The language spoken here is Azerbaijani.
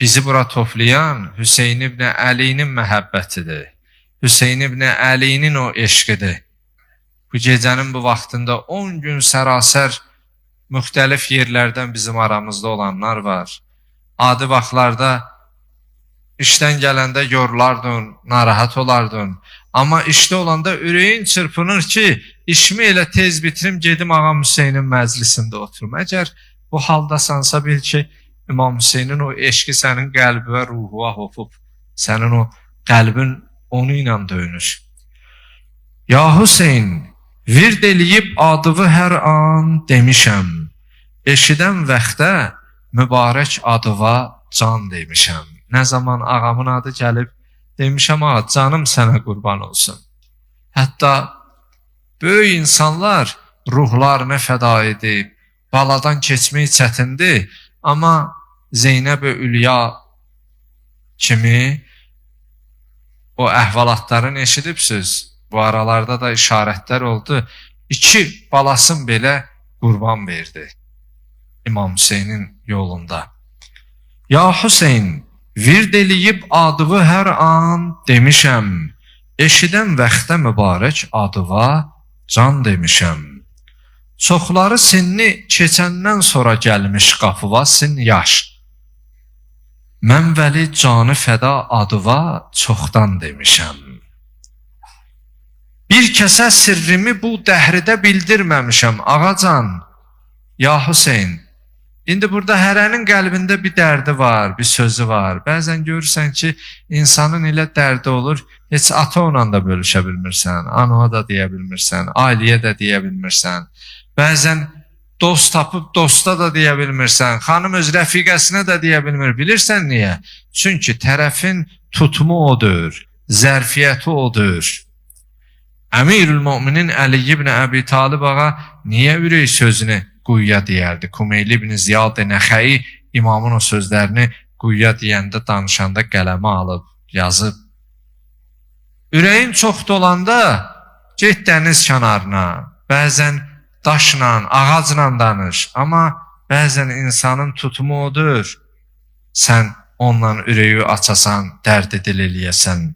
Bizi bura toplayan Hüseyin ibn Əlinin məhəbbətidir. Hüseyin ibn Əlinin o eşqidir. Bu gecənin bu vaxtında 10 gün sərasər müxtəlif yerlərdən bizim aramızda olanlar var. Adi vaxtlarda işdən gələndə yorulardın, narahat olardın. Amma işdə olanda ürəyin çırpınır ki, işimi elə tez bitirim, gedim Ağam Hüseynin məclisində oturum. Əgər bu haldasansa bil ki, İmam Hüseynin o eşqi sənin qəlbə, ruhuna hopub, sənin o qəlbin onu ilə döyünür. Ya Hüseyin, vird eləyib adıvı hər an demişəm, eşidən vaxtda mübarək adıva can demişəm. Nə zaman ağamın adı gəlib, demişəm, ağa, canım sənə qurban olsun. Hətta böyük insanlar ruhlarını fəda edib, baladan keçmək çətindir, amma Zeynəb-i Ülya kimi o əhvalatların eşidibsiniz. Bu aralarda da işarətlər oldu. 2 balasın belə qurban verdi İmam Hüseynin yolunda. Ya Hüseyin, vird eləyib adıvı hər an demişəm, eşidən vaxtda mübarək adıva can demişəm. Çoxları sinni keçəndən sonra gəlmiş qapıva sin yaş. Mən vəli canı fəda adıva çoxdan demişəm. Bir kəsə sirrimi bu dəhridə bildirməmişəm, ağacan. Ya Hüseyin, indi burada hərənin qəlbində bir dərdi var, bir sözü var. Bəzən görürsən ki, insanın elə dərdi olur, heç ata ona da bölüşə bilmirsən, anaya da deyə bilmirsən, ailəyə də deyə bilmirsən. Bəzən dost tapıb dosta da deyə bilmirsən, xanım öz rəfiqəsinə də deyə bilmir. Bilirsən niyə? Çünki tərəfin tutumu odur, zərfiyyəti odur. Əmirül-Müminin Əli ibn Əbi Talib ağa niyə ürək sözünü quyuya deyərdi? Kumeyli ibn Ziyad Nəxəi imamın o sözlərini quyuya deyəndə, danışanda qələmə alıb, yazıb. Ürəyin çox dolanda get dəniz kənarına, bəzən daşla, ağacla danış. Amma bəzən insanın tutumu odur. Sən onunla ürəyi açasan, dərd dil eləyəsən.